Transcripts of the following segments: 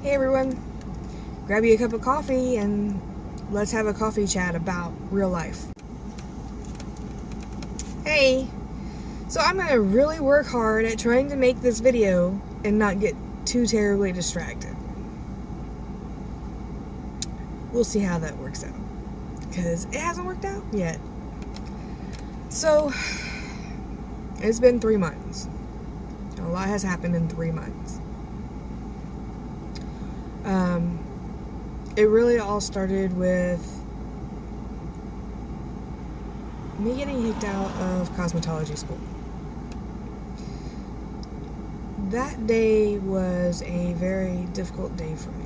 Hey everyone, grab you a cup of coffee and let's have a coffee chat about real life. Hey, so I'm going to really work hard at trying to make this video and not get too terribly distracted. We'll see how that works out, because it hasn't worked out yet. So, it's been 3 months. A lot has happened in 3 months. It really all started with me getting kicked out of cosmetology school. That day was a very difficult day for me.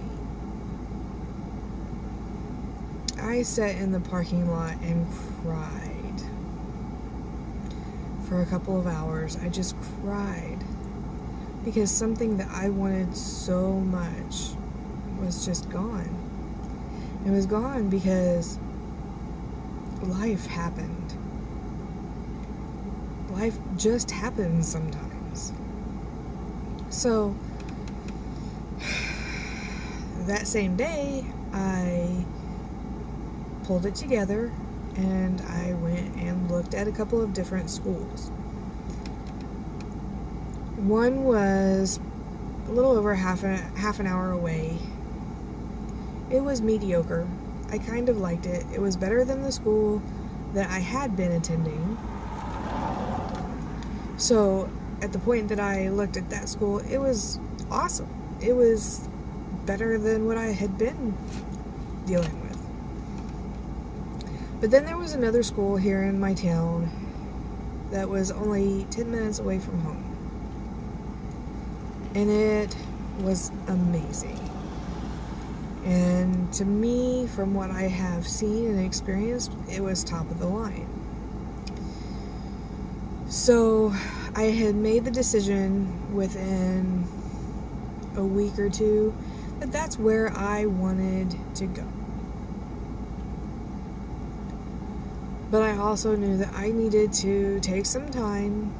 I sat in the parking lot and cried for a couple of hours. I just cried because something that I wanted so much was just gone. It was gone because life happened. Life just happens sometimes. So, that same day, I pulled it together and I went and looked at a couple of different schools. One was a little over half an hour away. It was mediocre. I kind of liked it. It was better than the school that I had been attending. So, at the point that I looked at that school, it was awesome. It was better than what I had been dealing with. But then there was another school here in my town that was only 10 minutes away from home. And it was amazing. And to me, from what I have seen and experienced, it was top of the line. So I had made the decision within a week or two that that's where I wanted to go. But I also knew that I needed to take some time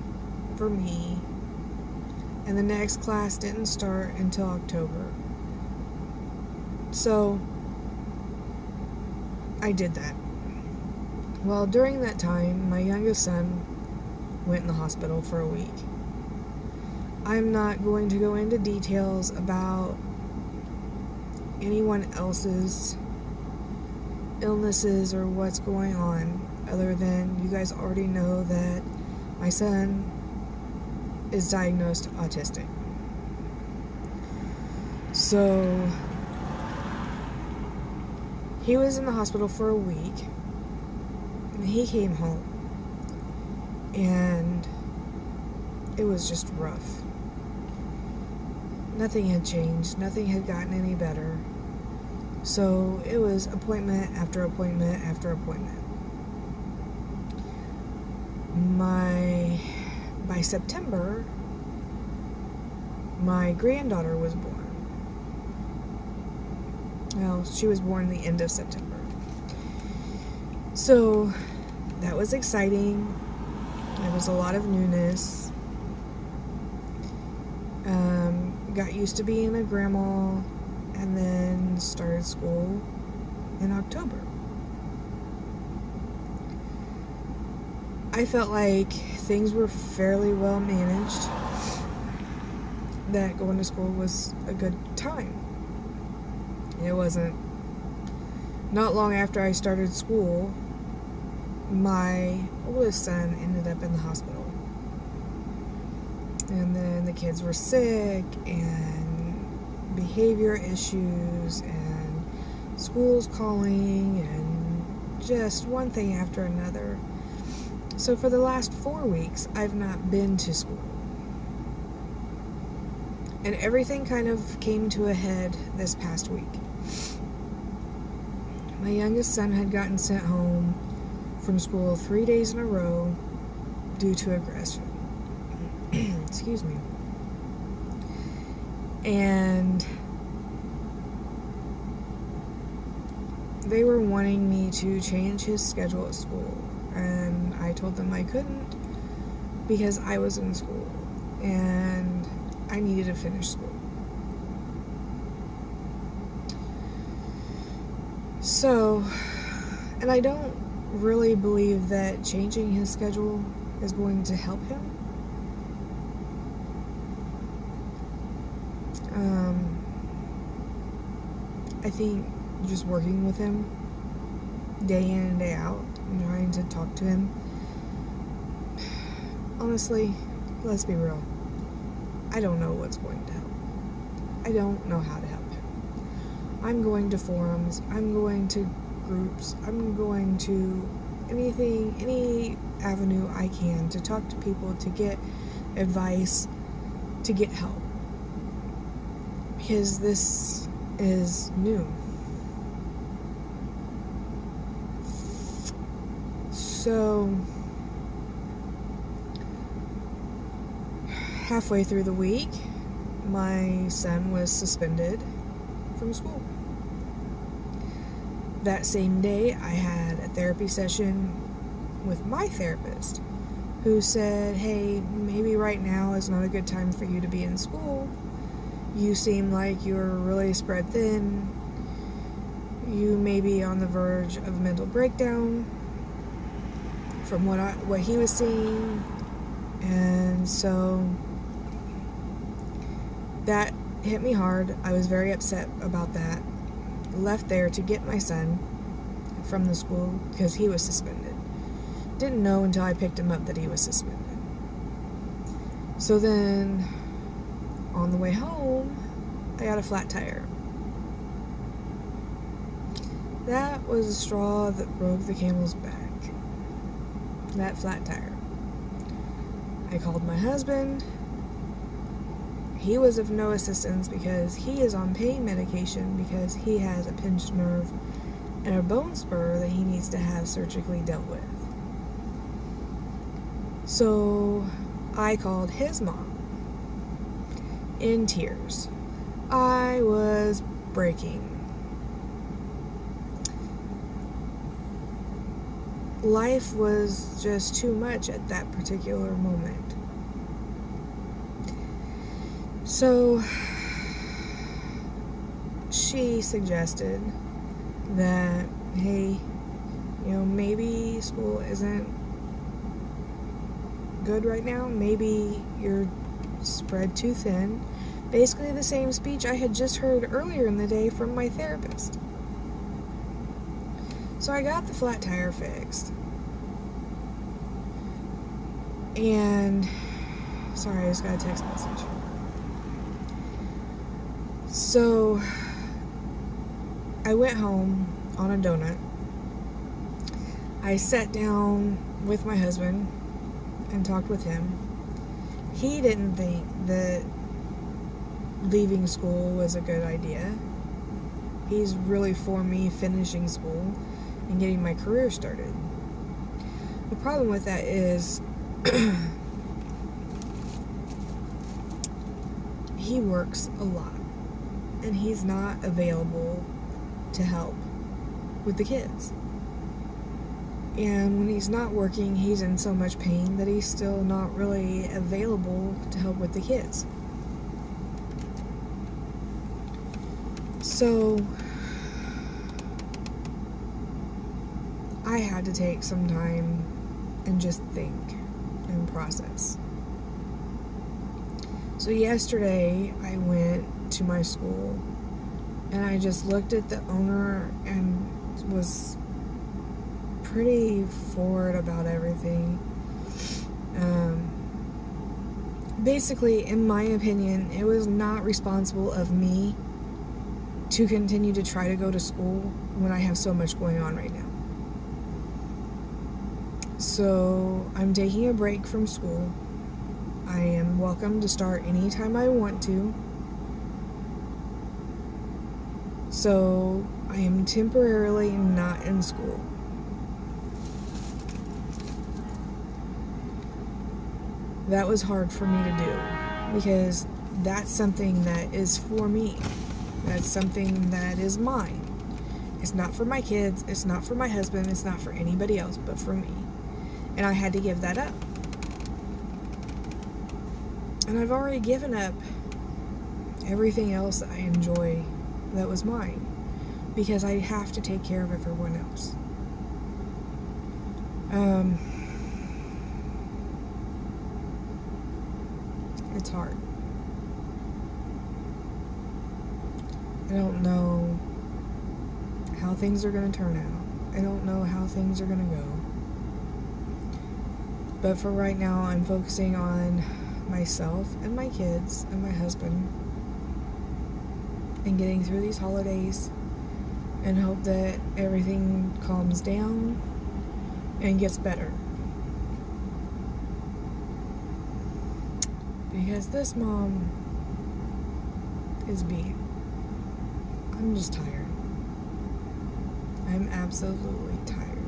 for me, and the next class didn't start until October. So I did that. Well, during that time, my youngest son went in the hospital for a week. I'm not going to go into details about anyone else's illnesses or what's going on, other than you guys already know that my son is diagnosed autistic. So he was in the hospital for a week, and he came home, and it was just rough. Nothing had changed. Nothing had gotten any better. So it was appointment after appointment after appointment. By September, my granddaughter was born. Well, she was born the end of September. So that was exciting. There was a lot of newness. Got used to being a grandma, and then started school in October. I felt like things were fairly well managed, that going to school was a good time. It wasn't. Not long after I started school, my oldest son ended up in the hospital. And then the kids were sick, and behavior issues, and schools calling, and just one thing after another. So for the last 4 weeks, I've not been to school. And everything kind of came to a head this past week. My youngest son had gotten sent home from school 3 days in a row due to aggression. Excuse me. And they were wanting me to change his schedule at school, and I told them I couldn't because I was in school and I needed to finish school. So, and I don't really believe that changing his schedule is going to help him. I think just working with him day in and day out and trying to talk to him, honestly, let's be real, I don't know what's going to help. I don't know how to help him. I'm going to forums, I'm going to groups, I'm going to any avenue I can to talk to people, to get advice, to get help. Because this is new. So, halfway through the week, my son was suspended from school. That same day, I had a therapy session with my therapist, who said, hey, maybe right now is not a good time for you to be in school. You seem like you're really spread thin. You may be on the verge of a mental breakdown from what he was seeing. And so that hit me hard. I was very upset about that. Left there to get my son from the school because he was suspended. Didn't know until I picked him up that he was suspended. So then, on the way home, I got a flat tire. That was the straw that broke the camel's back. That flat tire. I called my husband. He was of no assistance because he is on pain medication because he has a pinched nerve and a bone spur that he needs to have surgically dealt with. So I called his mom in tears. I was breaking. Life was just too much at that particular moment. So she suggested that, hey, maybe school isn't good right now. Maybe you're spread too thin. Basically the same speech I had just heard earlier in the day from my therapist. So I got the flat tire fixed. And, sorry, I just got a text message. So I went home on a donut. I sat down with my husband and talked with him. He didn't think that leaving school was a good idea. He's really for me finishing school and getting my career started. The problem with that is he works a lot and he's not available to help with the kids. And when he's not working, he's in so much pain that he's still not really available to help with the kids. So I had to take some time and just think and process. So yesterday I went to my school and I just looked at the owner and was pretty forward about everything. Basically, in my opinion, it was not responsible of me to continue to try to go to school when I have so much going on right now. So I'm taking a break from school. I am welcome to start anytime I want to. So I am temporarily not in school. That was hard for me to do because that's something that is for me. That's something that is mine. It's not for my kids, it's not for my husband, it's not for anybody else but for me. And I had to give that up. And I've already given up everything else that I enjoy that was mine. because I have to take care of everyone else. It's hard. I don't know how things are going to turn out. I don't know how things are going to go. But for right now, I'm focusing on myself and my kids and my husband and getting through these holidays and hope that everything calms down and gets better. Because this mom is beat. I'm just tired. I'm absolutely tired.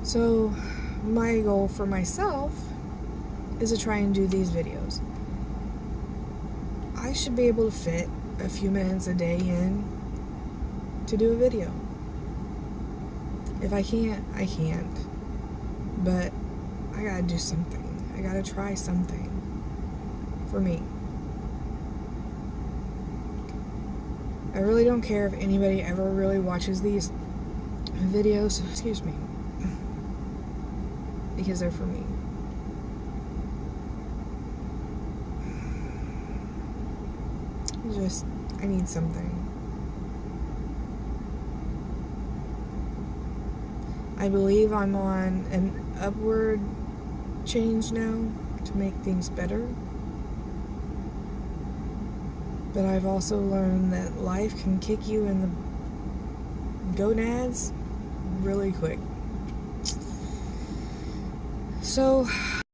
So, my goal for myself is to try and do these videos. I should be able to fit a few minutes a day in to do a video. If I can't, I can't. But I gotta do something. I gotta try something for me. I really don't care if anybody ever really watches these videos, excuse me, because they're for me. I need something. I believe I'm on an upward change now to make things better. But I've also learned that life can kick you in the gonads really quick. So